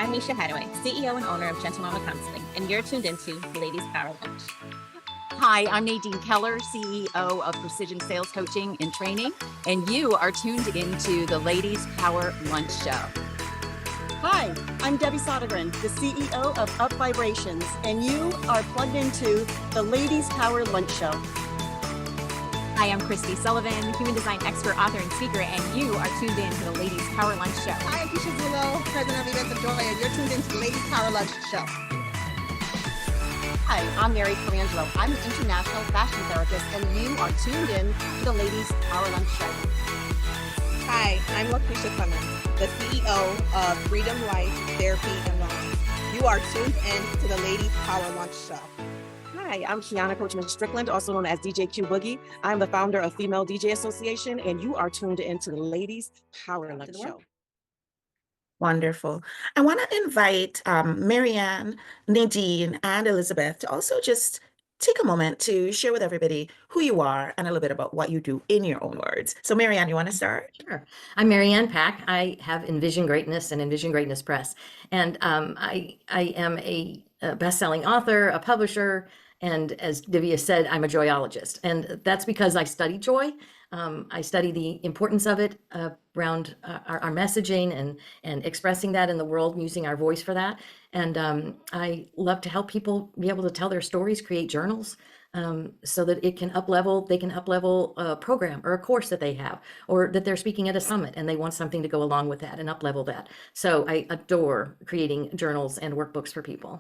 I'm Misha Hadaway, CEO and owner of Gentle Mama Counseling, and you're tuned into Ladies Power Lunch. Hi, I'm Nadine Keller, CEO of Precision Sales Coaching and Training, and you are tuned into the Ladies Power Lunch Show. Hi, I'm Debbie Sodergren, the CEO of Up Vibrations, and you are plugged into the Ladies Power Lunch Show. Hi, I'm Christy Sullivan, human design expert, author, and speaker, and you are tuned in to the Ladies Power Lunch Show. Hi, I'm Keisha Zullo, president of Events of Joy, and you're tuned into the Ladies Power Lunch Show. Hi, I'm Mary Colangelo. I'm an international fashion therapist, and you are tuned in to the Ladies Power Lunch Show. Hi, I'm LaQuisha Clemens, the CEO of Freedom Life Therapy and Wellness. You are tuned in to the Ladies Power Lunch Show. Hi, I'm Kiana Coachman Strickland, also known as DJ Q Boogie. I'm the founder of Female DJ Association, and you are tuned into the Ladies Power Lunch Show. Wonderful. I want to invite Maryann, Nadine, and Elizabeth to also just take a moment to share with everybody who you are and a little bit about what you do in your own words. So Maryann, you want to start? Sure. I'm Maryann Pack. I have Envision Greatness and Envision Greatness Press. And I am a best-selling author, a publisher, and as Davia said, I'm a joyologist. And that's because I study joy. I study the importance of it around our messaging and expressing that in the world, using our voice for that. And I love to help people be able to tell their stories, create journals, so that they can up-level a program or a course that they have, or that they're speaking at a summit and they want something to go along with that and up-level that. So I adore creating journals and workbooks for people.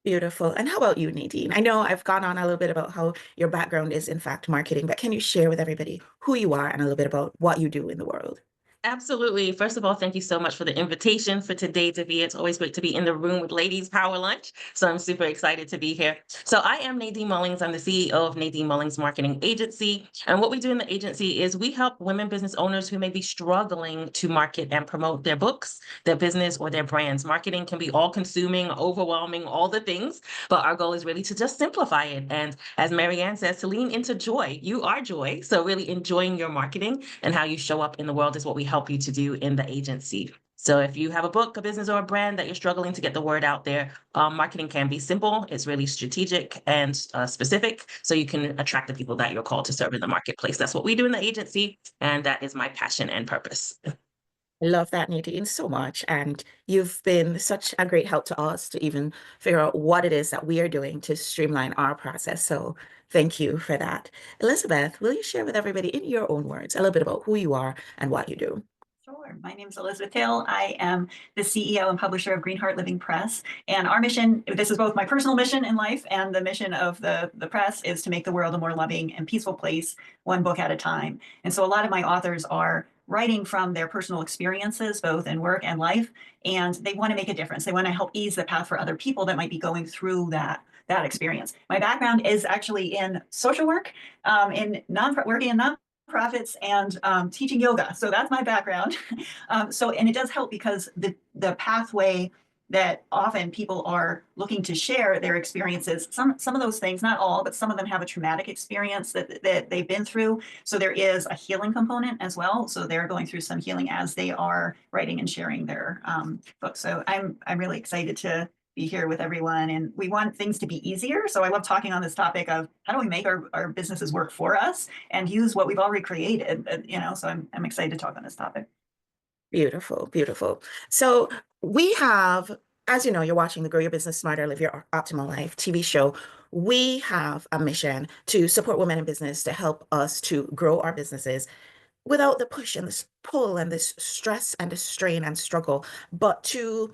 Beautiful. And how about you, Nadine? I know I've gone on a little bit about how your background is, in fact, marketing, but can you share with everybody who you are and a little bit about what you do in the world? Absolutely. First of all, thank you so much for the invitation for today, Davia. It's always great to be in the room with Ladies Power Lunch. So I'm super excited to be here. So I am Nadine Mullings. I'm the CEO of Nadine Mullings Marketing Agency. And what we do in the agency is we help women business owners who may be struggling to market and promote their books, their business, or their brands. Marketing can be all consuming, overwhelming, all the things, but our goal is really to just simplify it. And as Maryann says, to lean into joy. You are joy. So really enjoying your marketing and how you show up in the world is what we help you to do in the agency. So if you have a book, a business, or a brand that you're struggling to get the word out there, marketing can be simple. It's really strategic and specific, so you can attract the people that you're called to serve in the marketplace. That's what we do in the agency, and that is my passion and purpose. I love that, Nadine, so much. And you've been such a great help to us to even figure out what it is that we are doing to streamline our process. So thank you for that. Elizabeth, will you share with everybody in your own words a little bit about who you are and what you do? Sure. My name is Elizabeth Hill. I am the CEO and publisher of Green Heart Living Press. And our mission, this is both my personal mission in life and the mission of the press, is to make the world a more loving and peaceful place, one book at a time. And so a lot of my authors are writing from their personal experiences, both in work and life, and they want to make a difference. They want to help ease the path for other people that might be going through that experience. My background is actually in social work, working in nonprofits and teaching yoga. So that's my background. And it does help because the pathway that often people are looking to share their experiences, some of those things, not all, but some of them have a traumatic experience that they've been through. So there is a healing component as well. So they're going through some healing as they are writing and sharing their books. So I'm really excited to be here with everyone, and we want things to be easier. So I love talking on this topic of how do we make our businesses work for us and use what we've already created, so I'm excited to talk on this topic. Beautiful, beautiful. So we have, as you know, you're watching the Grow Your Business Smarter, Live Your Optimal Life TV show. We have a mission to support women in business to help us to grow our businesses without the push and this pull and this stress and the strain and struggle, but to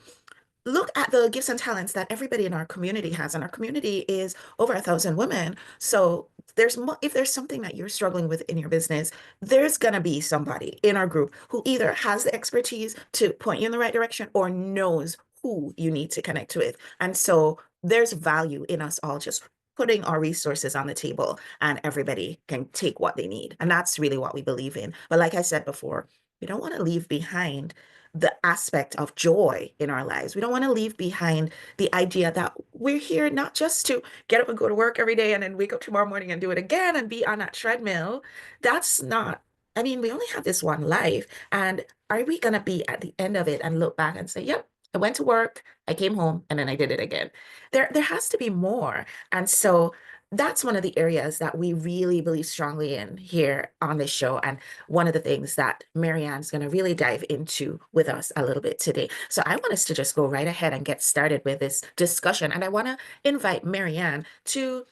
look at the gifts and talents that everybody in our community has. And our community is over 1,000 women. So if there's something that you're struggling with in your business, there's going to be somebody in our group who either has the expertise to point you in the right direction or knows who you need to connect with. And so there's value in us all just putting our resources on the table, and everybody can take what they need. And that's really what we believe in. But like I said before, we don't want to leave behind the aspect of joy in our lives. We don't want to leave behind the idea that we're here not just to get up and go to work every day and then wake up tomorrow morning and do it again and be on that treadmill. That's not I mean, we only have this one life. And are we going to be at the end of it and look back and say, yep, I went to work, I came home, and then I did it again? There has to be more. And so that's one of the areas that we really believe strongly in here on this show. And one of the things that Maryann's going to really dive into with us a little bit today. So I want us to just go right ahead and get started with this discussion. And I want to invite Maryann to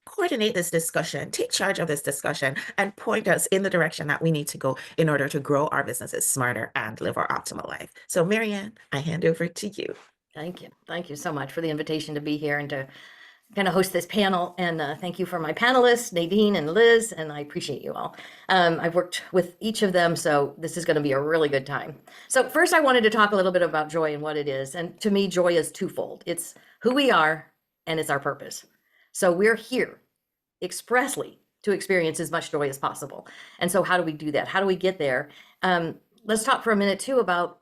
coordinate this discussion, take charge of this discussion, and point us in the direction that we need to go in order to grow our businesses smarter and live our optimal life. So Maryann, I hand over to you. Thank you. Thank you so much for the invitation to be here and to kind of host this panel. And thank you for my panelists, Nadine and Liz, and I appreciate you all. I've worked with each of them, so this is going to be a really good time. So first, I wanted to talk a little bit about joy and what it is. And to me, joy is twofold. It's who we are and it's our purpose. So we're here expressly to experience as much joy as possible. And so how do we do that? How do we get there? Let's talk for a minute too about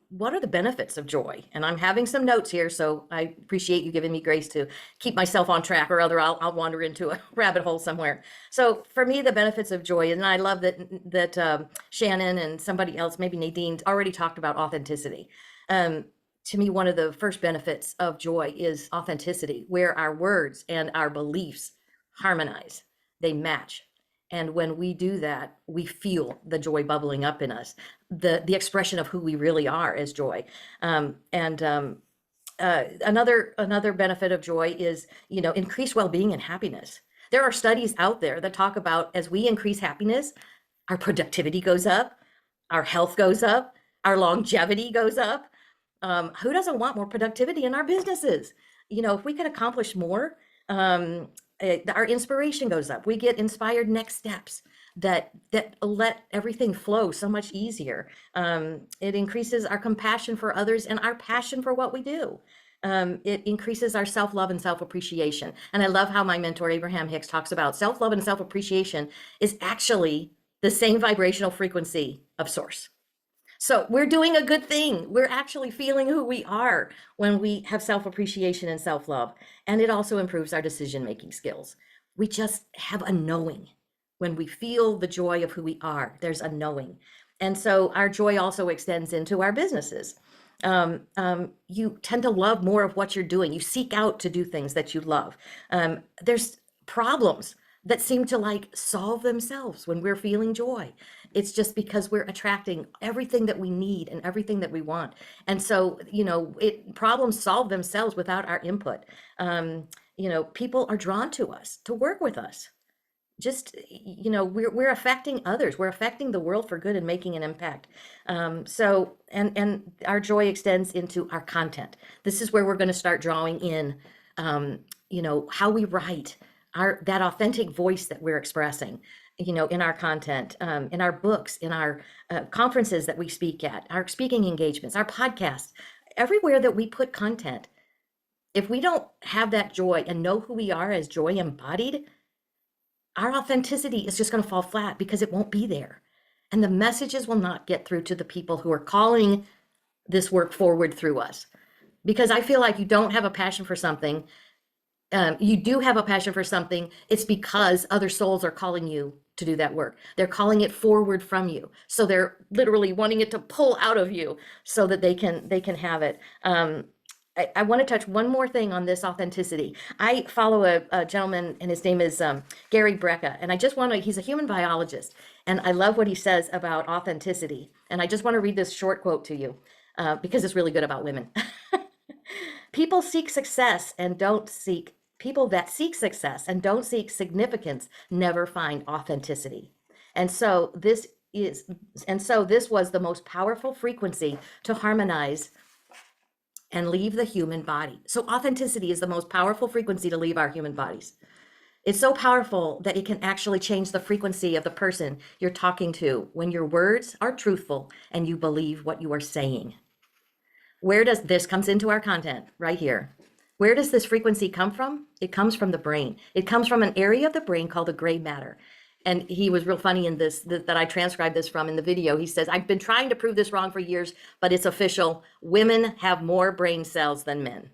what are the benefits of joy? And I'm having some notes here, so I appreciate you giving me grace to keep myself on track, or other I'll wander into a rabbit hole somewhere. So for me, the benefits of joy, and I love that Shannon and somebody else, maybe Nadine, already talked about authenticity. To me, one of the first benefits of joy is authenticity, where our words and our beliefs harmonize, they match. And when we do that, we feel the joy bubbling up in us, the expression of who we really are as joy. Another benefit of joy is, increased well-being and happiness. There are studies out there that talk about as we increase happiness, our productivity goes up, our health goes up, our longevity goes up. Who doesn't want more productivity in our businesses? If we can accomplish more, our inspiration goes up. We get inspired next steps that let everything flow so much easier. It increases our compassion for others and our passion for what we do. It increases our self-love and self-appreciation. And I love how my mentor, Abraham Hicks, talks about self-love and self-appreciation is actually the same vibrational frequency of source. So we're doing a good thing. We're actually feeling who we are when we have self-appreciation and self-love. And it also improves our decision-making skills. We just have a knowing. When we feel the joy of who we are, there's a knowing. And so our joy also extends into our businesses. You tend to love more of what you're doing. You seek out to do things that you love. There's problems that seem to solve themselves when we're feeling joy. It's just because we're attracting everything that we need and everything that we want. And so, problems solve themselves without our input. People are drawn to us, to work with us. Just, we're affecting others. We're affecting the world for good and making an impact. And our joy extends into our content. This is where we're going to start drawing in, how we write, that authentic voice that we're expressing, in our content, in our books, in our conferences that we speak at, our speaking engagements, our podcasts, everywhere that we put content. If we don't have that joy and know who we are as joy embodied, our authenticity is just going to fall flat because it won't be there. And the messages will not get through to the people who are calling this work forward through us. Because I feel like you don't have a passion for something. You do have a passion for something. It's because other souls are calling you to do that work. They're calling it forward from you. So they're literally wanting it to pull out of you so that they can have it. I want to touch one more thing on this authenticity. I follow a gentleman, and his name is Gary Brecka, and he's a human biologist, and I love what he says about authenticity. And I just want to read this short quote to you because it's really good about women. People that seek success and don't seek significance never find authenticity. And so this was the most powerful frequency to harmonize and leave the human body. So authenticity is the most powerful frequency to leave our human bodies. It's so powerful that it can actually change the frequency of the person you're talking to when your words are truthful and you believe what you are saying. Where does this comes into our content right here? Where does this frequency come from? It comes from the brain. It comes from an area of the brain called the gray matter. And he was real funny in this, that I transcribed this from in the video. He says, I've been trying to prove this wrong for years, but it's official. Women have more brain cells than men.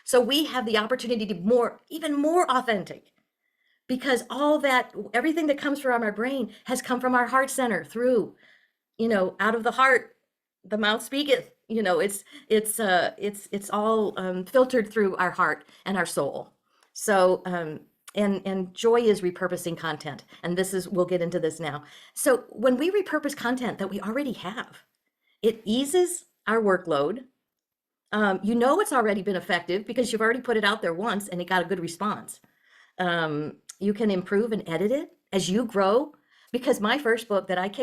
So we have the opportunity to be even more authentic. because all that, everything that comes from our brain has come from our heart center through, out of the heart, the mouth speaketh, it's all filtered through our heart and our soul. So, and joy is repurposing content. And we'll get into this now. So when we repurpose content that we already have, it eases our workload. It's already been effective because you've already put it out there once and it got a good response. You can improve and edit it as you grow. Because my first book that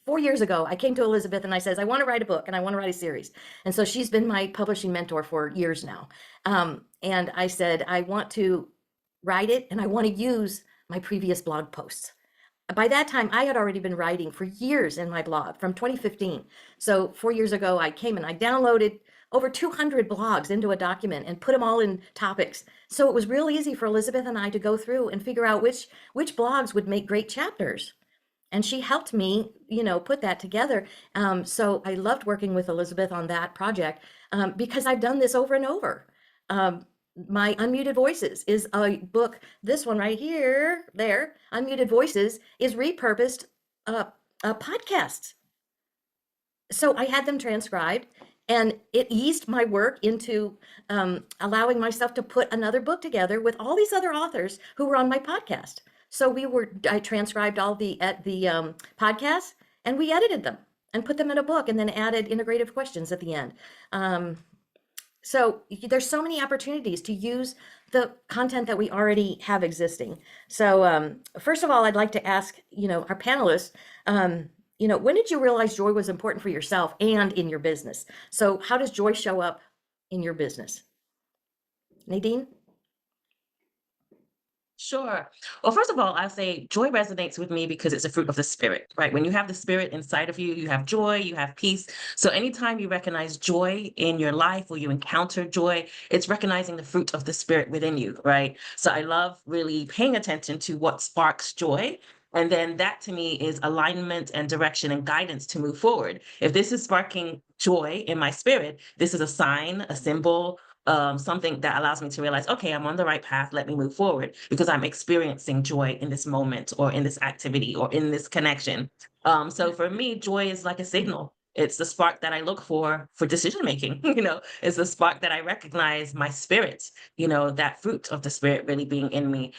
4 years ago, I came to Elizabeth and I says, I want to write a book and I want to write a series. And so she's been my publishing mentor for years now. And I said, I want to write it and I want to use my previous blog posts. By that time, I had already been writing for years in my blog from 2015. So 4 years ago, I came and I downloaded over 200 blogs into a document and put them all in topics. So it was real easy for Elizabeth and I to go through and figure out which blogs would make great chapters. And she helped me, put that together. So I loved working with Elizabeth on that project because I've done this over and over. My Unmuted Voices is a book. This one right here, Unmuted Voices is repurposed podcasts. So I had them transcribed. And it eased my work into allowing myself to put another book together with all these other authors who were on my podcast. So I transcribed all the podcasts and we edited them and put them in a book and then added integrative questions at the end. So there's so many opportunities to use the content that we already have existing. So first of all, I'd like to ask, our panelists, when did you realize joy was important for yourself and in your business? So how does joy show up in your business? Nadine? Sure. Well, first of all, I say joy resonates with me because it's a fruit of the spirit, right? When you have the spirit inside of you, you have joy, you have peace. So anytime you recognize joy in your life or you encounter joy, it's recognizing the fruit of the spirit within you, right? So I love really paying attention to what sparks joy. And then that to me is alignment and direction and guidance to move forward. If this is sparking joy in my spirit, this is a sign, a symbol, something that allows me to realize, okay, I'm on the right path. Let me move forward because I'm experiencing joy in this moment or in this activity or in this connection. So for me, joy is like a signal. It's the spark that I look for decision making. It's the spark that I recognize my spirit, that fruit of the spirit really being in me.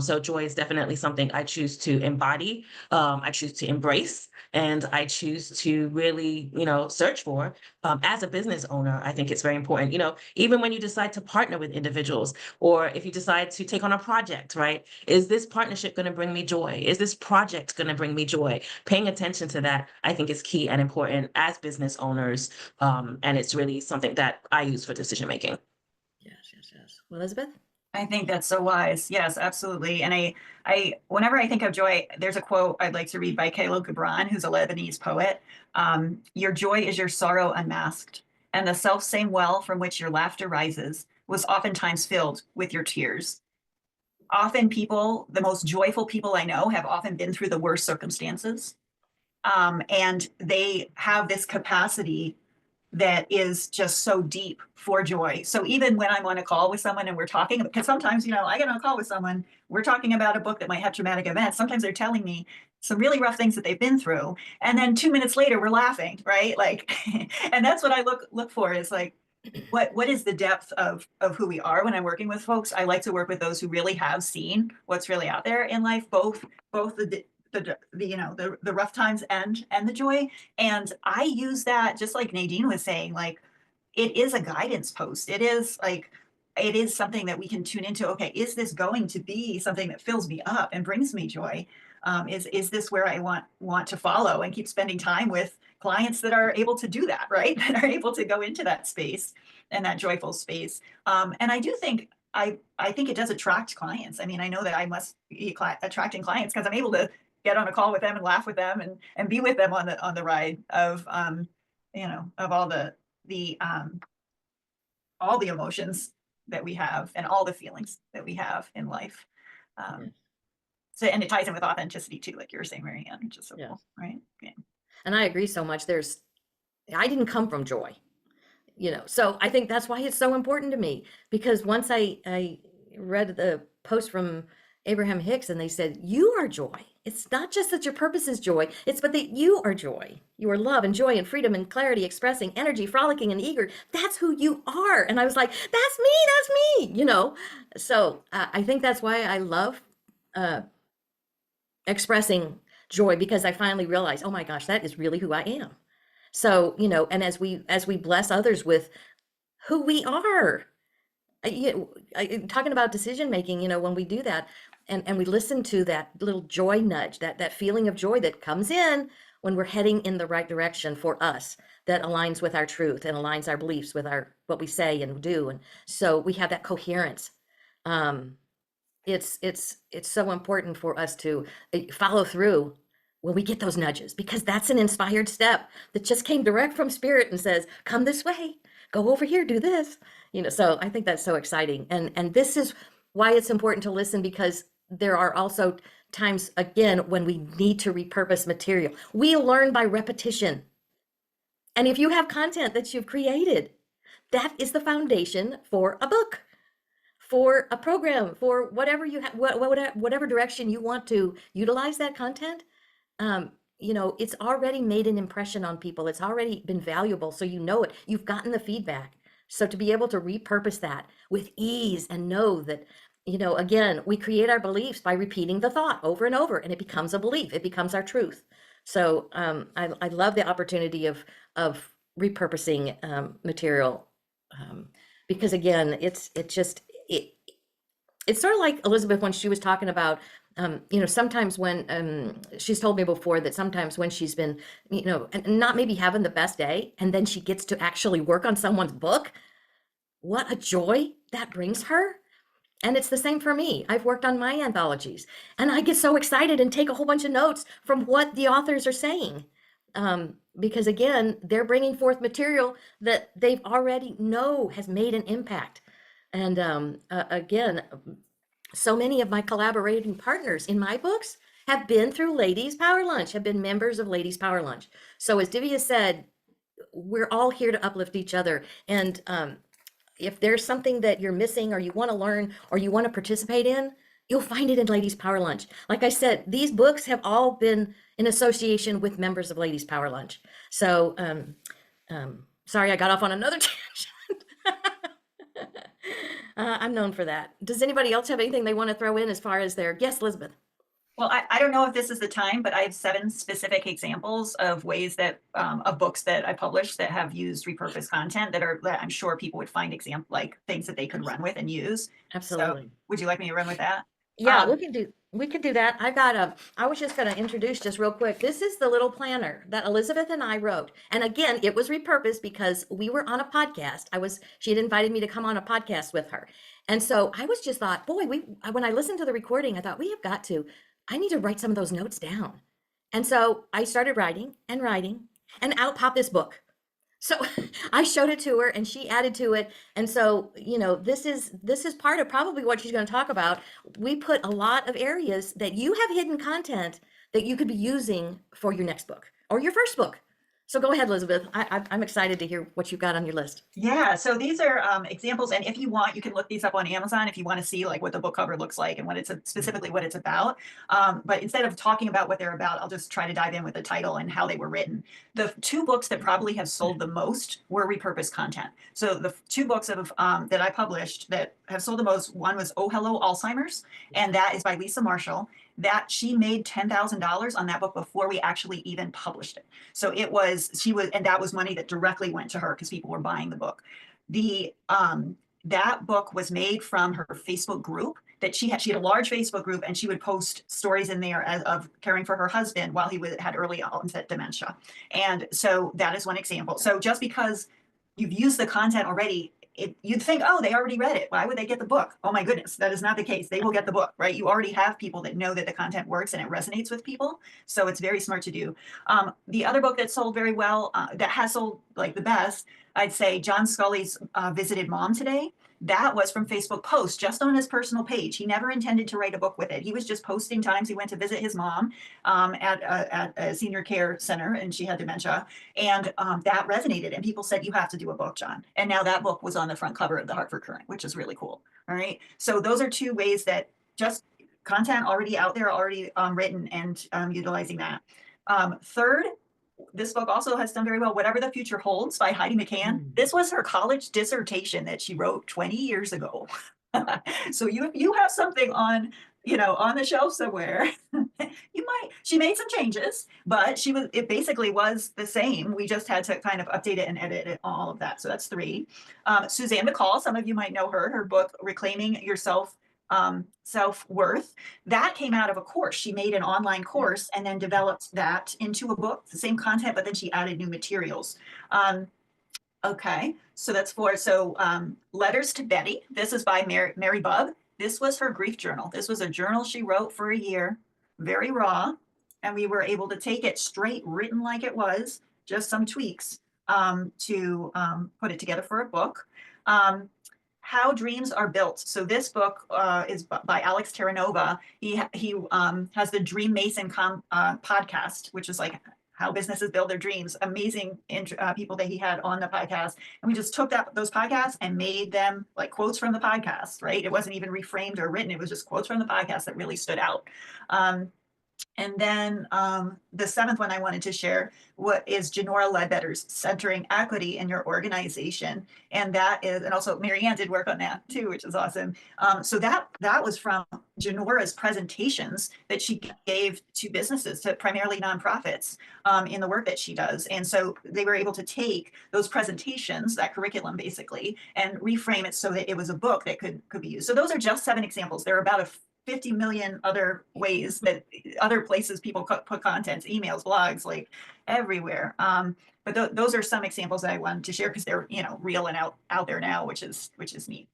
So joy is definitely something I choose to embody. I choose to embrace, and I choose to really, search for. As a business owner, I think it's very important. Even when you decide to partner with individuals, or if you decide to take on a project, right? Is this partnership going to bring me joy? Is this project going to bring me joy? Paying attention to that, I think, is key and important as business owners. And it's really something that I use for decision making. Yes. Elizabeth? I think that's so wise. Yes, absolutely. And I whenever I think of joy, there's a quote I'd like to read by Khalil Gibran, who's a Lebanese poet. Your joy is your sorrow unmasked, and the self-same well from which your laughter rises was oftentimes filled with your tears. Often the most joyful people I know have often been through the worst circumstances. And they have this capacity that is just so deep for joy. So even when I'm on a call with someone and we're talking, because sometimes, I get on a call with someone, we're talking about a book that might have traumatic events. Sometimes they're telling me some really rough things that they've been through. And then 2 minutes later, we're laughing, right? Like, and that's what I look for is like, what is the depth of who we are when I'm working with folks? I like to work with those who really have seen what's really out there in life, both the rough times and the joy. And I use that, just like Nadine was saying, like, it is a guidance post. It is something that we can tune into. Okay, is this going to be something that fills me up and brings me joy? Is this where I want to follow and keep spending time with clients that are able to do that, right? That are able to go into that space and that joyful space. And I do think I think it does attract clients. I mean, I know that I must be attracting clients because I'm able to get on a call with them and laugh with them and be with them on the ride of of all the emotions that we have and all the feelings that we have in life. So, and it ties in with authenticity too, like you were saying, Maryann, which is so cool, right? Yeah. And I agree so much. I didn't come from joy, so I think that's why it's so important to me, because once I read the post from Abraham Hicks, and they said, you are joy. It's not just that your purpose is joy, it's but that you are joy. You are love and joy and freedom and clarity, expressing energy, frolicking and eager. That's who you are. And I was like, that's me, you know? So I think that's why I love expressing joy, because I finally realized, oh my gosh, that is really who I am. So, you know, and as we bless others with who we are, talking about decision making, you know, when we do that and we listen to that little joy nudge, that feeling of joy that comes in when we're heading in the right direction for us, that aligns with our truth and aligns our beliefs with what we say and do. And so we have that coherence. It's so important for us to follow through when we get those nudges, because that's an inspired step that just came direct from spirit and says, come this way, go over here, do this, you know. So I think that's so exciting. And this is why it's important to listen, because there are also times, again, when we need to repurpose material. We learn by repetition. And if you have content that you've created, that is the foundation for a book, for a program, for whatever you have, whatever direction you want to utilize that content. You know, it's already made an impression on people. It's already been valuable. So you know it, you've gotten the feedback. So to be able to repurpose that with ease and know that, you know, again, we create our beliefs by repeating the thought over and over, and it becomes a belief. It becomes our truth. So I love the opportunity of repurposing material, because again, it's sort of like Elizabeth when she was talking about, you know, sometimes when she's told me before that sometimes when she's been, you know, and not maybe having the best day, and then she gets to actually work on someone's book, what a joy that brings her. And it's the same for me. I've worked on my anthologies, and I get so excited and take a whole bunch of notes from what the authors are saying. Because again, they're bringing forth material that they've already know has made an impact. And again, so many of my collaborating partners in my books have been through Ladies Power Lunch, have been members of Ladies Power Lunch. So as Davia said, we're all here to uplift each other. And if there's something that you're missing or you want to learn or you want to participate in, you'll find it in Ladies Power Lunch. Like I said, these books have all been in association with members of Ladies Power Lunch. So sorry, I got off on another tangent. I'm known for that. Does anybody else have anything they want to throw in as far as their, yes, Elizabeth? Well, I don't know if this is the time, but I have 7 specific examples of ways that of books that I published that have used repurposed content that I'm sure people would find like things that they could run with and use. Absolutely. So, would you like me to run with that? Yeah, we can do that. I was just going to introduce just real quick. This is the little planner that Elizabeth and I wrote. And again, it was repurposed because we were on a podcast. She had invited me to come on a podcast with her. And so I was just thought, boy, when I listened to the recording, I thought I need to write some of those notes down. And so I started writing, and out popped this book. So I showed it to her and she added to it. And so, you know, this is part of probably what she's going to talk about. We put a lot of areas that you have hidden content that you could be using for your next book or your first book. So go ahead, Elizabeth. I'm excited to hear what you've got on your list. Yeah, so these are examples, and if you want, you can look these up on Amazon if you want to see like what the book cover looks like and what it's specifically what it's about. But instead of talking about what they're about, I'll just try to dive in with the title and how they were written. The 2 books that probably have sold the most were repurposed content. So the 2 books of that I published that have sold the most, one was Oh Hello Alzheimer's, and that is by Lisa Marshall. That she made $10,000 on that book before we actually even published it. So and that was money that directly went to her because people were buying the book. That book was made from her Facebook group that she had a large Facebook group, and she would post stories in there of caring for her husband while he had early onset dementia. And so that is one example. So just because you've used the content already, you'd think, oh, they already read it. Why would they get the book? Oh my goodness, that is not the case. They will get the book, right? You already have people that know that the content works and it resonates with people. So it's very smart to do. The other book that sold very well, that has sold like the best, I'd say John Scully's Visited Mom Today. That was from Facebook posts just on his personal page. He never intended to write a book with it. He was just posting times he went to visit his mom at a senior care center, and she had dementia. And that resonated. And people said, you have to do a book, John. And now that book was on the front cover of the Hartford Courant, which is really cool. All right. So those are 2 ways that just content already out there, already written, and utilizing that. Third, this book also has done very well, Whatever the Future Holds by Heidi McCann. This was her college dissertation that she wrote 20 years ago. So you have something on, on the shelf somewhere. She made some changes, but it basically was the same. We just had to kind of update it and edit it, all of that. So that's 3. Suzanne McCall, some of you might know her book, Reclaiming Your Self-Worth, that came out of a course. She made an online course and then developed that into a book, the same content, but then she added new materials. Okay, so that's 4. So Letters to Betty. This is by Mary Bubb. This was her grief journal. This was a journal she wrote for a year, very raw, and we were able to take it straight, written like it was, just some tweaks to put it together for a book. How Dreams Are Built. So this book is by Alex Terranova. He has the Dream Mason podcast, which is like how businesses build their dreams. Amazing people that he had on the podcast. And we just took those podcasts and made them like quotes from the podcast, right? It wasn't even reframed or written. It was just quotes from the podcast that really stood out. And then the 7th one I wanted to share is Janora Ledbetter's Centering Equity in Your Organization. And that is, and also Maryann did work on that too, which is awesome. So that was from Janora's presentations that she gave to businesses, to primarily nonprofits, in the work that she does. And so they were able to take those presentations, that curriculum basically, and reframe it so that it was a book that could be used. So those are just 7 examples. There are about 50 million other ways that other places people put content, emails, blogs, like everywhere. But those are some examples that I wanted to share because they're, real and out there now, which is neat.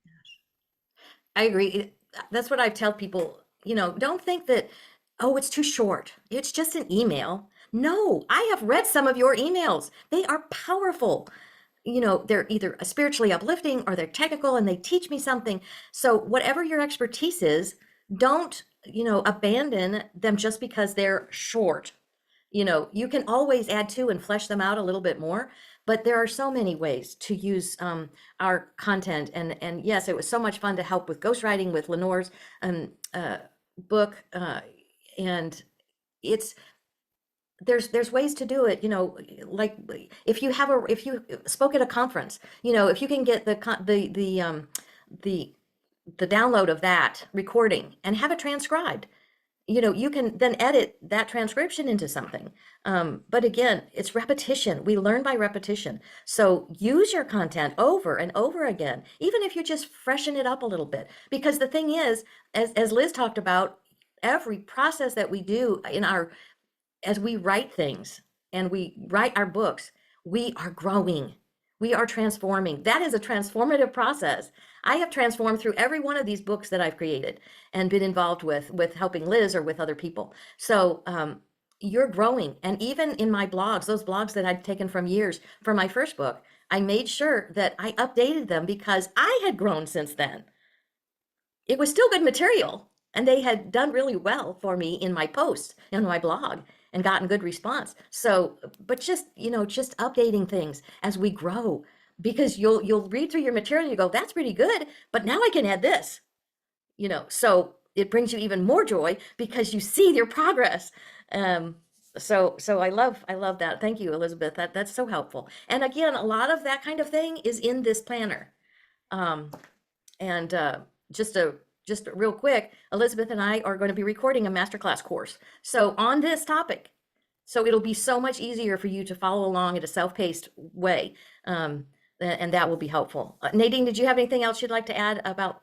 I agree. That's what I tell people, don't think that, oh, it's too short. It's just an email. No, I have read some of your emails. They are powerful. They're either spiritually uplifting or they're technical and they teach me something. So whatever your expertise is, don't, abandon them just because they're short. You can always add to and flesh them out a little bit more, but there are so many ways to use our content. And yes, it was so much fun to help with ghostwriting with Lenore's book. And there's ways to do it, like if you spoke at a conference, if you can get the download of that recording and have it transcribed, you can then edit that transcription into something. But again, it's repetition. We learn by repetition. So use your content over and over again, even if you just freshen it up a little bit. Because the thing is, as Liz talked about, every process that we do as we write things and we write our books, we are growing. We are transforming. That is a transformative process. I have transformed through every one of these books that I've created and been involved with helping Liz or with other people. So you're growing. And even in my blogs, those blogs that I'd taken from years for my first book, I made sure that I updated them because I had grown since then. It was still good material and they had done really well for me in my posts, in my blog, and gotten good response. So, but just updating things as we grow, because you'll read through your material and you go, that's pretty good, but now I can add this, so it brings you even more joy because you see your progress. So I love that. Thank you, Elizabeth. That's so helpful. And again, a lot of that kind of thing is in this planner. Just real quick, Elizabeth and I are going to be recording a masterclass course. So on this topic, so it'll be so much easier for you to follow along in a self-paced way. And that will be helpful. Nadine, did you have anything else you'd like to add about?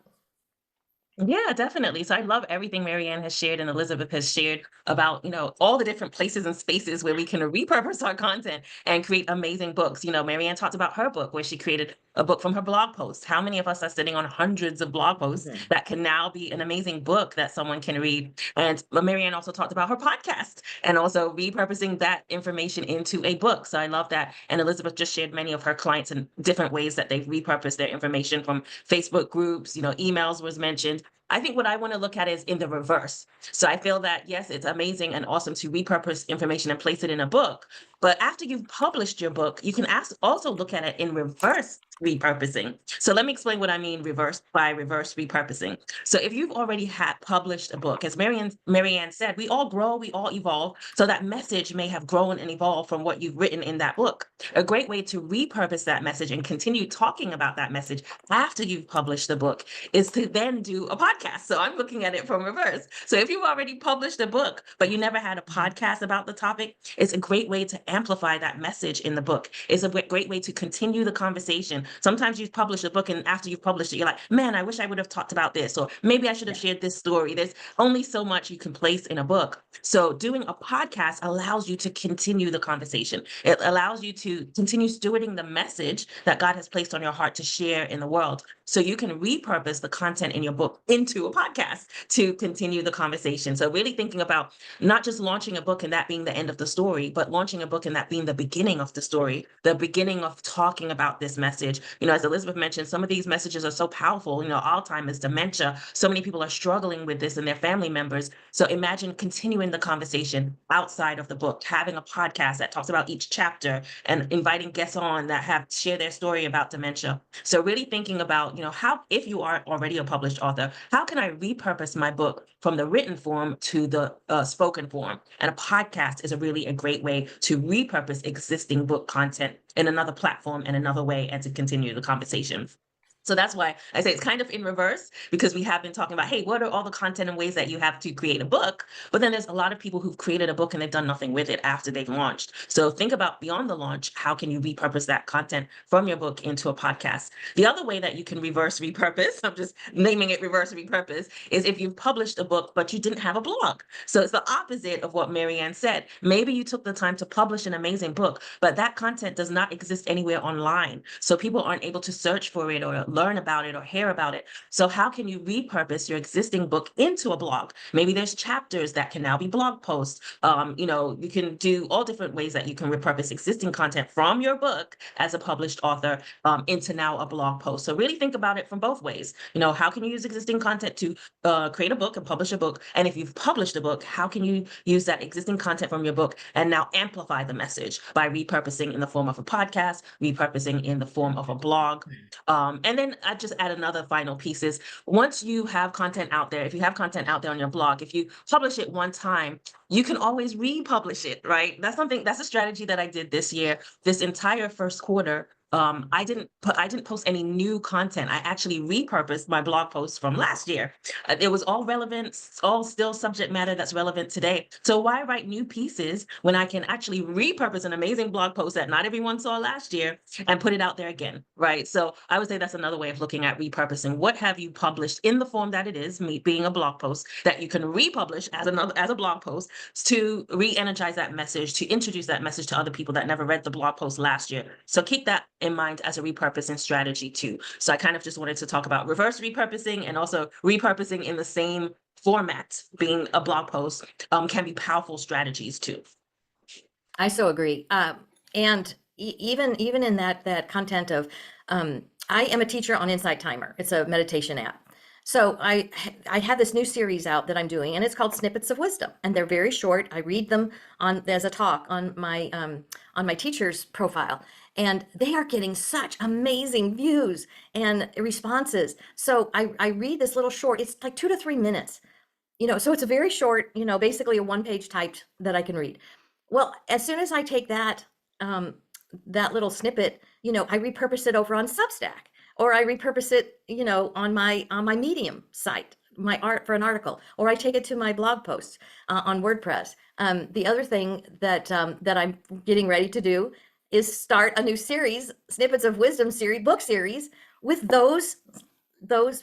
Yeah, definitely. So I love everything Maryann has shared and Elizabeth has shared about, all the different places and spaces where we can repurpose our content and create amazing books. Maryann talked about her book where she created a book from her blog post. How many of us are sitting on hundreds of blog posts that can now be an amazing book that someone can read? And Maryann also talked about her podcast and also repurposing that information into a book. So I love that. And Elizabeth just shared many of her clients in different ways that they've repurposed their information from Facebook groups, emails was mentioned. I think what I want to look at is in the reverse. So I feel that, yes, it's amazing and awesome to repurpose information and place it in a book. But after you've published your book, you can also look at it in reverse repurposing. So let me explain what I mean reverse repurposing. So if you've already had published a book, as Maryann said, we all grow, we all evolve. So that message may have grown and evolved from what you've written in that book. A great way to repurpose that message and continue talking about that message after you've published the book is to then do a podcast. So I'm looking at it from reverse. So if you've already published a book, but you never had a podcast about the topic, it's a great way to amplify that message in the book. It's a great way to continue the conversation. Sometimes you've published a book and after you've published it, you're like, man, I wish I would have talked about this, or maybe I should have shared this story. There's only so much you can place in a book. So doing a podcast allows you to continue the conversation. It allows you to continue stewarding the message that God has placed on your heart to share in the world. So you can repurpose the content in your book into a podcast to continue the conversation. So really thinking about not just launching a book and that being the end of the story, but launching a book and that being the beginning of the story, the beginning of talking about this message. As Elizabeth mentioned, some of these messages are so powerful, Alzheimer's, dementia. So many people are struggling with this and their family members. So imagine continuing the conversation outside of the book, having a podcast that talks about each chapter and inviting guests on that share their story about dementia. So really thinking about, how, if you are already a published author, how can I repurpose my book from the written form to the spoken form? And a podcast is a great way to repurpose existing book content in another platform and another way, and to continue the conversation. So that's why I say it's kind of in reverse, because we have been talking about, hey, what are all the content and ways that you have to create a book? But then there's a lot of people who've created a book and they've done nothing with it after they've launched. So think about beyond the launch, how can you repurpose that content from your book into a podcast? The other way that you can reverse repurpose, I'm just naming it reverse repurpose, is if you've published a book, but you didn't have a blog. So it's the opposite of what Maryann said. Maybe you took the time to publish an amazing book, but that content does not exist anywhere online. So people aren't able to search for it or learn about it or hear about it. So how can you repurpose your existing book into a blog? Maybe there's chapters that can now be blog posts. You can do all different ways that you can repurpose existing content from your book as a published author into now a blog post. So really think about it from both ways. How can you use existing content to create a book and publish a book? And if you've published a book, how can you use that existing content from your book and now amplify the message by repurposing in the form of a podcast, repurposing in the form of a blog? And then I just add another final piece is, once you have content out there, if you have content out there on your blog, if you publish it one time, you can always republish it, right? That's a strategy that I did this year. This entire first quarter, I didn't post any new content. I actually repurposed my blog posts from last year. It was all relevant, all still subject matter that's relevant today. So why write new pieces when I can actually repurpose an amazing blog post that not everyone saw last year and put it out there again, right? So I would say that's another way of looking at repurposing. What have you published in the form that it is, me being a blog post, that you can republish as a blog post to re-energize that message, to introduce that message to other people that never read the blog post last year. So keep that in mind as a repurposing strategy too. So I kind of just wanted to talk about reverse repurposing, and also repurposing in the same format, being a blog post, can be powerful strategies too. I so agree. And even in that content of, I am a teacher on Insight Timer. It's a meditation app. So I have this new series out that I'm doing, and it's called Snippets of Wisdom, and they're very short. I read them as a talk on my teacher's profile, and they are getting such amazing views and responses. So I read this little short. It's like 2 to 3 minutes, so it's a very short, basically a one-page typed that I can read. Well, as soon as I take that little snippet, I repurpose it over on Substack, or I repurpose it, on my Medium site, my art for an article, or I take it to my blog posts on WordPress. The other thing that I'm getting ready to do is start a new series, Snippets of Wisdom series, book series, with those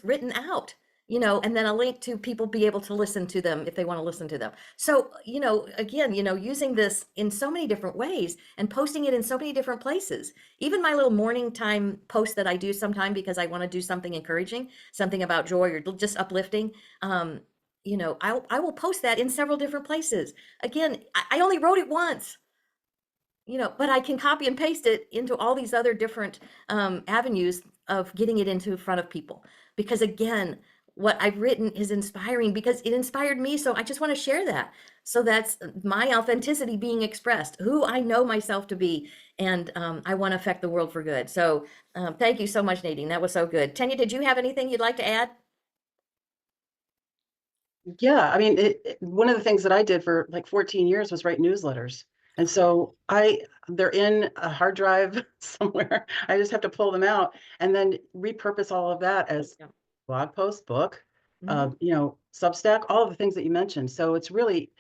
written out, and then a link to people be able to listen to them if they want to listen to them. So, again, using this in so many different ways and posting it in so many different places. Even my little morning time post that I do sometime because I want to do something encouraging, something about joy or just uplifting. I will post that in several different places. Again, I only wrote it once, but I can copy and paste it into all these other different avenues of getting it into front of people. Because again, what I've written is inspiring because it inspired me. So I just want to share that. So that's my authenticity being expressed, who I know myself to be. And I want to affect the world for good. So thank you so much, Nadine. That was so good. Tanya, did you have anything you'd like to add? Yeah, I mean, one of the things that I did for like 14 years was write newsletters. And so they're in a hard drive somewhere. I just have to pull them out and then repurpose all of that as blog post, book, Substack, all of the things that you mentioned. So it's really,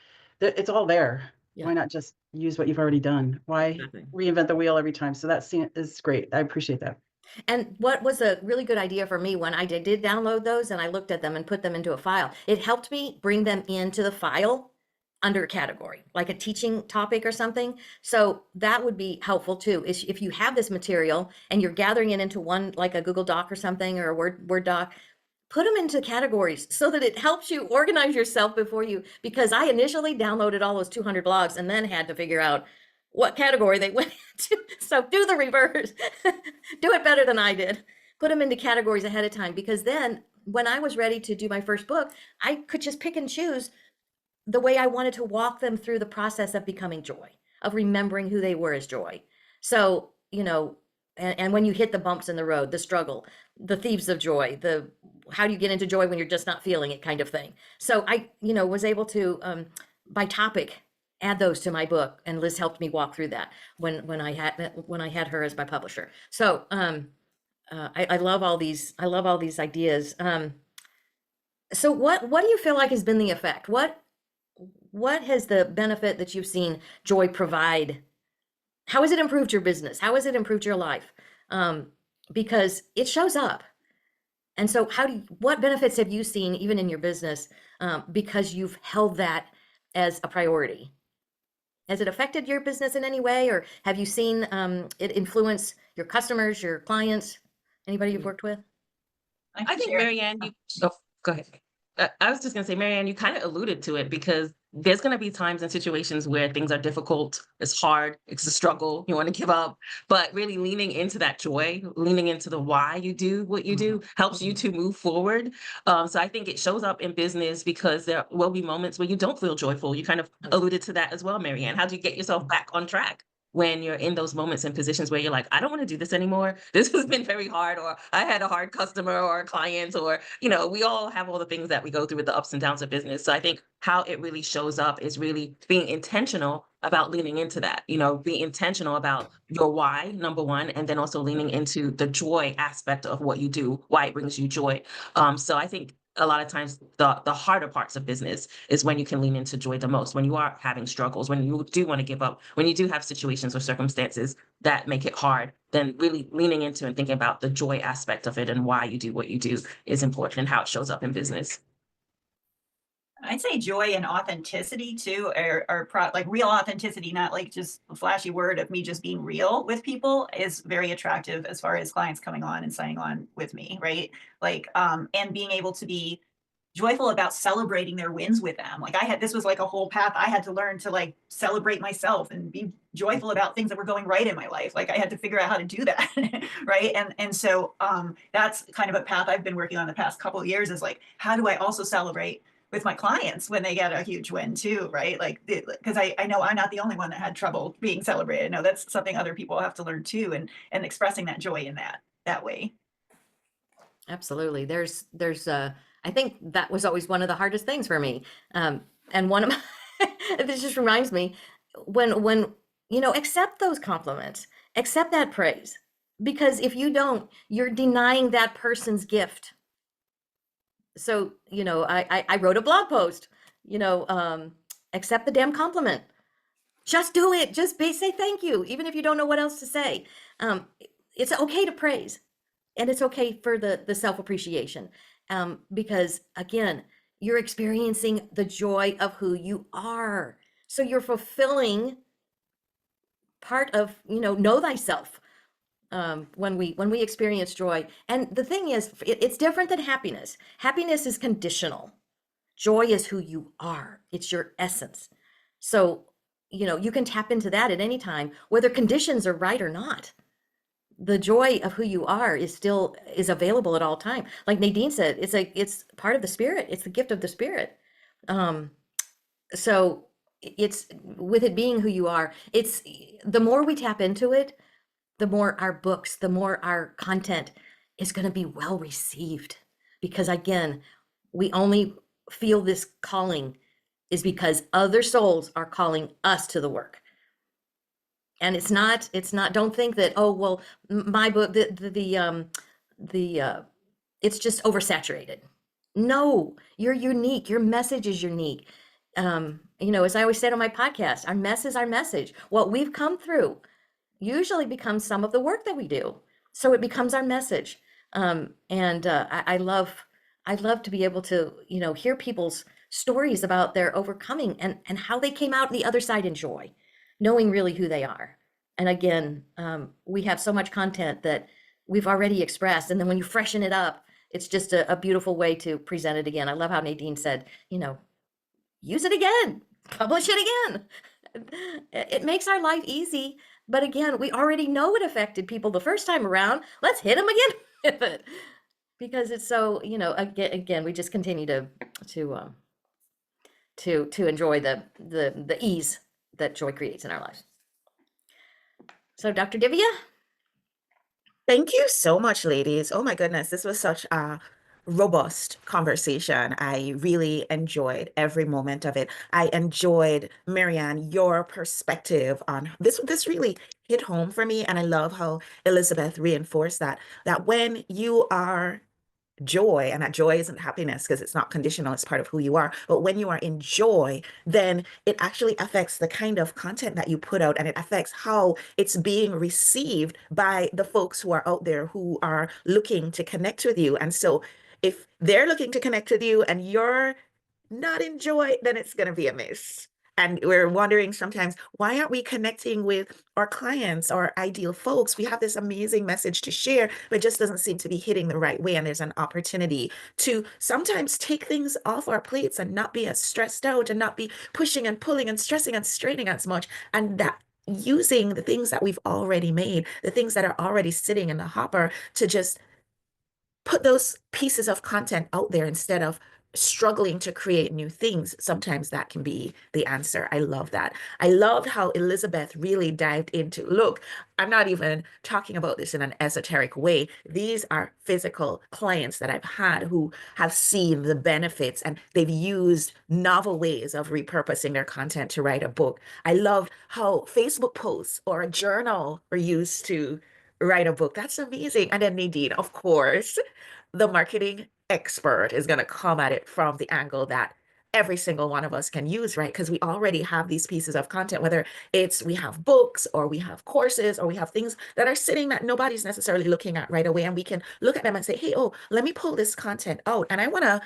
it's all there. Yeah. Why not just use what you've already done? Why reinvent the wheel every time? So that is great. I appreciate that. And what was a really good idea for me when I did download those and I looked at them and put them into a file, it helped me bring them into the file under a category, like a teaching topic or something. So that would be helpful too, is if you have this material and you're gathering it into one, like a Google Doc or something, or a Word doc, put them into categories so that it helps you organize yourself before you, because I initially downloaded all those 200 blogs and then had to figure out what category they went into. So do the reverse. Do it better than I did. Put them into categories ahead of time, because then when I was ready to do my first book, I could just pick and choose the way I wanted to walk them through the process of becoming joy, of remembering who they were as joy. So, and when you hit the bumps in the road, the struggle, the thieves of joy, the how do you get into joy when you're just not feeling it kind of thing. So I, was able to, by topic, add those to my book, and Liz helped me walk through that when I had her as my publisher. So I love all these. I love all these ideas. So what do you feel like has been the effect? What has the benefit that you've seen joy provide? How has it improved your business? How has it improved your life? Because it shows up. And so what benefits have you seen even in your business because you've held that as a priority? Has it affected your business in any way, or have you seen it influence your customers, your clients, anybody you've worked with? I think, Maryann, go ahead. I was just going to say, Maryann, you kind of alluded to it, because there's going to be times and situations where things are difficult, it's hard, it's a struggle, you want to give up, but really leaning into that joy, leaning into the why you do what you do helps you to move forward. So I think it shows up in business, because there will be moments where you don't feel joyful. You kind of alluded to that as well, Maryann. How do you get yourself back on track when you're in those moments and positions where you're like, I don't want to do this anymore. This has been very hard, or I had a hard customer or a client, or, we all have all the things that we go through with the ups and downs of business. So I think how it really shows up is really being intentional about leaning into that, be intentional about your why, number one, and then also leaning into the joy aspect of what you do, why it brings you joy. So I think a lot of times the harder parts of business is when you can lean into joy the most, when you are having struggles, when you do want to give up, when you do have situations or circumstances that make it hard, then really leaning into and thinking about the joy aspect of it and why you do what you do is important, and how it shows up in business. I'd say joy and authenticity too are like real authenticity, not like just a flashy word of me just being real with people, is very attractive as far as clients coming on and signing on with me, right? Like, and being able to be joyful about celebrating their wins with them. Like this was like a whole path I had to learn to like celebrate myself and be joyful about things that were going right in my life. Like I had to figure out how to do that. Right. And so that's kind of a path I've been working on the past couple of years, is like, how do I also celebrate with my clients when they get a huge win too, right? Like, because I know I'm not the only one that had trouble being celebrated. No, that's something other people have to learn too, and expressing that joy in that way. Absolutely. There's I think that was always one of the hardest things for me. And one of my, this just reminds me, when accept those compliments, accept that praise, because if you don't, you're denying that person's gift. So, I wrote a blog post, accept the damn compliment. Just do it. Just say thank you, even if you don't know what else to say. It's okay to praise, and it's okay for the self-appreciation, because again, you're experiencing the joy of who you are. So you're fulfilling part of, know thyself. When we experience joy. And the thing is, it's different than happiness. Happiness is conditional. Joy is who you are. It's your essence. So, you can tap into that at any time, whether conditions are right or not. the joy of who you are is available at all time. Like Nadine said, it's part of the spirit. It's the gift of the spirit. Um, so it's with it being who you are, it's the more we tap into it, the more our books, the more our content is going to be well received. Because again, we only feel this calling is because other souls are calling us to the work. And it's not, don't think that, oh, well, my book, it's just oversaturated. No, you're unique. Your message is unique. As I always said on my podcast, our mess is our message. What we've come through usually becomes some of the work that we do. So it becomes our message. I love to be able to, hear people's stories about their overcoming and how they came out the other side in joy, knowing really who they are. And again, we have so much content that we've already expressed. And then when you freshen it up, it's just a beautiful way to present it again. I love how Nadine said, use it again, publish it again. It makes our life easy. But again, we already know it affected people the first time around. Let's hit them again with it. Because it's so, again, we just continue to enjoy the ease that joy creates in our lives. So Dr. Davia? Thank you so much, ladies. Oh my goodness, this was such a robust conversation. I really enjoyed every moment of it. I enjoyed, Maryann, your perspective on this. This really hit home for me, and I love how Elizabeth reinforced that when you are joy, and that joy isn't happiness because it's not conditional, it's part of who you are, but when you are in joy, then it actually affects the kind of content that you put out, and it affects how it's being received by the folks who are out there who are looking to connect with you. And so if they're looking to connect with you and you're not in joy, then it's going to be a miss. And we're wondering sometimes, why aren't we connecting with our clients, our ideal folks? We have this amazing message to share, but it just doesn't seem to be hitting the right way. And there's an opportunity to sometimes take things off our plates and not be as stressed out and not be pushing and pulling and stressing and straining as much. And that using the things that we've already made, the things that are already sitting in the hopper, to just put those pieces of content out there instead of struggling to create new things. Sometimes that can be the answer. I love that. I loved how Elizabeth really dived into, look, I'm not even talking about this in an esoteric way. These are physical clients that I've had who have seen the benefits, and they've used novel ways of repurposing their content to write a book. I love how Facebook posts or a journal were used to write a book. That's amazing. And then Nadine, of course, the marketing expert, is going to come at it from the angle that every single one of us can use, right? Because we already have these pieces of content, whether it's we have books or we have courses or we have things that are sitting that nobody's necessarily looking at right away. And we can look at them and say, hey, oh, let me pull this content out. And I want to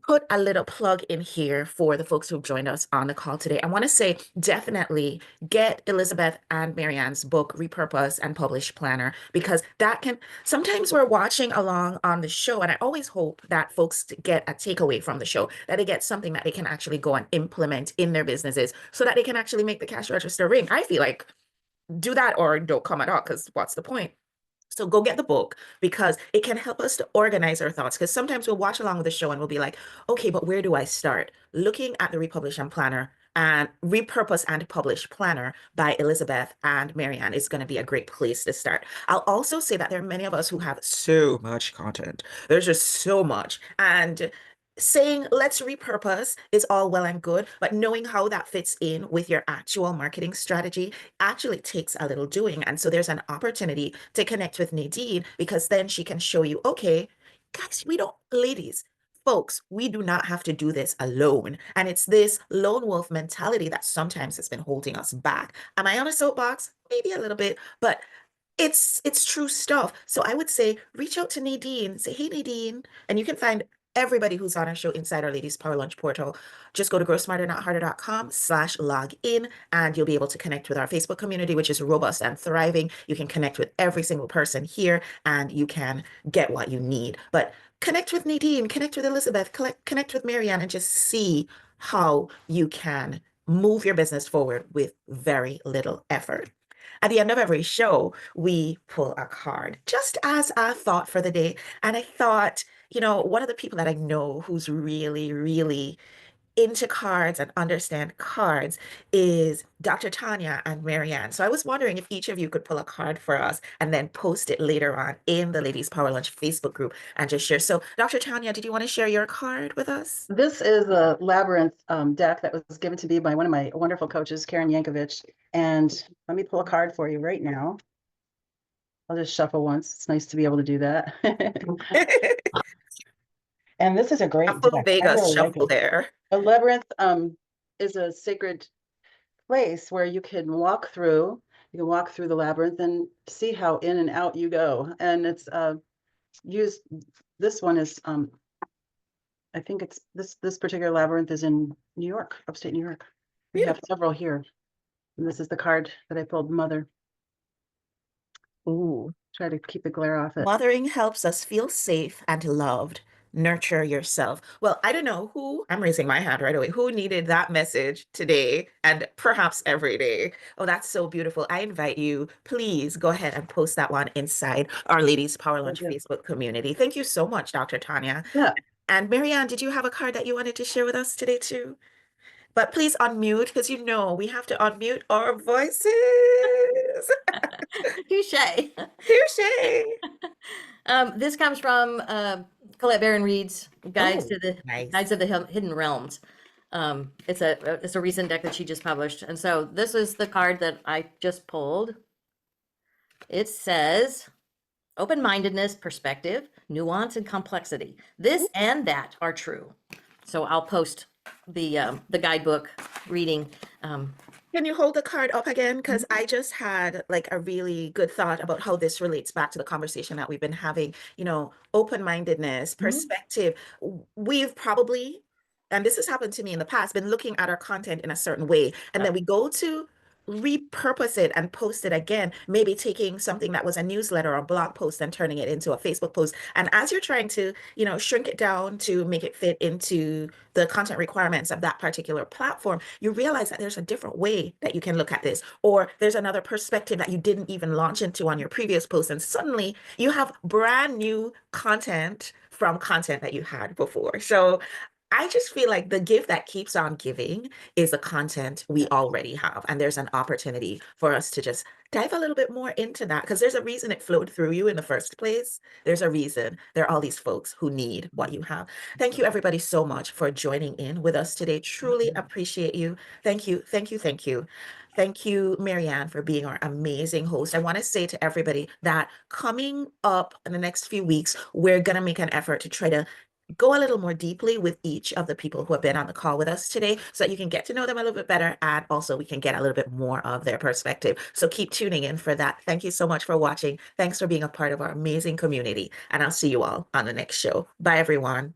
put a little plug in here for the folks who've joined us on the call today. I want to say definitely get Elizabeth and Maryann's book, Repurpose and Publish Planner, because that can, sometimes we're watching along on the show, and I always hope that folks get a takeaway from the show, that they get something that they can actually go and implement in their businesses so that they can actually make the cash register ring. I feel like do that or don't come at all, because what's the point? So go get the book, because it can help us to organize our thoughts. Because sometimes we'll watch along with the show and we'll be like, okay, but where do I start? Looking at the Republish and Planner and Repurpose and Publish Planner by Elizabeth and Maryann is going to be a great place to start. I'll also say that there are many of us who have so much content. There's just so much. And saying let's repurpose is all well and good, but knowing how that fits in with your actual marketing strategy actually takes a little doing. And so there's an opportunity to connect with Nadine, because then she can show you, okay, guys, ladies, folks, we do not have to do this alone. And it's this lone wolf mentality that sometimes has been holding us back. Am I on a soapbox? Maybe a little bit, but it's true stuff. So I would say reach out to Nadine, say, hey, Nadine, and you can find everybody who's on our show inside our Ladies Power Lunch portal. Just go to growsmarternotharder.com/login, and you'll be able to connect with our Facebook community, which is robust and thriving. You can connect with every single person here, and you can get what you need. But connect with Nadine, connect with Elizabeth, connect with Maryann, and just see how you can move your business forward with very little effort. at the end of every show, we pull a card just as a thought for the day. And I thought, one of the people that I know who's really, really into cards and understand cards is Dr. Tanya and Maryann. So I was wondering if each of you could pull a card for us and then post it later on in the Ladies Power Lunch Facebook group and just share. So Dr. Tanya, did you want to share your card with us? This is a labyrinth deck that was given to me by one of my wonderful coaches, Karen Yankovich. And let me pull a card for you right now. I'll just shuffle once. It's nice to be able to do that. And this is a great A full deck. I Vegas really like shuffle it. there. A labyrinth is a sacred place where you can walk through. You can walk through the labyrinth and see how in and out you go. And it's used. This one is I think it's this particular labyrinth is in New York, upstate New York. We have several here. And this is the card that I pulled, Mother. Ooh. Try to keep the glare off it. Mothering helps us feel safe and loved. Nurture yourself. Well, I don't know who, I'm raising my hand right away, who needed that message today and perhaps every day. Oh, that's so beautiful. I invite you, please go ahead and post that one inside our Ladies Power Lunch Facebook community. Thank you so much, Dr. Tanya. Yeah. And Maryann, did you have a card that you wanted to share with us today too? But please unmute, because we have to unmute our voices. Touche. Touche. This comes from Colette Baron Reed's Guides Oh, to the nice. Guides of the Hidden Realms. It's a recent deck that she just published, and so this is the card that I just pulled. It says, open-mindedness, perspective, nuance, and complexity. This and that are true. So I'll post the guidebook reading. Can you hold the card up again? Because I just had like a really good thought about how this relates back to the conversation that we've been having, open-mindedness, perspective. We've probably, and this has happened to me in the past, been looking at our content in a certain way, and then we go to repurpose it and post it again, maybe taking something that was a newsletter or blog post and turning it into a Facebook post. And as you're trying to, shrink it down to make it fit into the content requirements of that particular platform, you realize that there's a different way that you can look at this, or there's another perspective that you didn't even launch into on your previous post. And suddenly you have brand new content from content that you had before. So I just feel like the gift that keeps on giving is the content we already have. And there's an opportunity for us to just dive a little bit more into that, because there's a reason it flowed through you in the first place. There's a reason there are all these folks who need what you have. Thank you, everybody, so much for joining in with us today. Truly appreciate you. Thank you. Thank you. Thank you. Thank you, Maryann, for being our amazing host. I want to say to everybody that coming up in the next few weeks, we're going to make an effort to try to go a little more deeply with each of the people who have been on the call with us today, so that you can get to know them a little bit better, and also we can get a little bit more of their perspective. So keep tuning in for that. Thank you so much for watching. Thanks for being a part of our amazing community, and I'll see you all on the next show. Bye, everyone.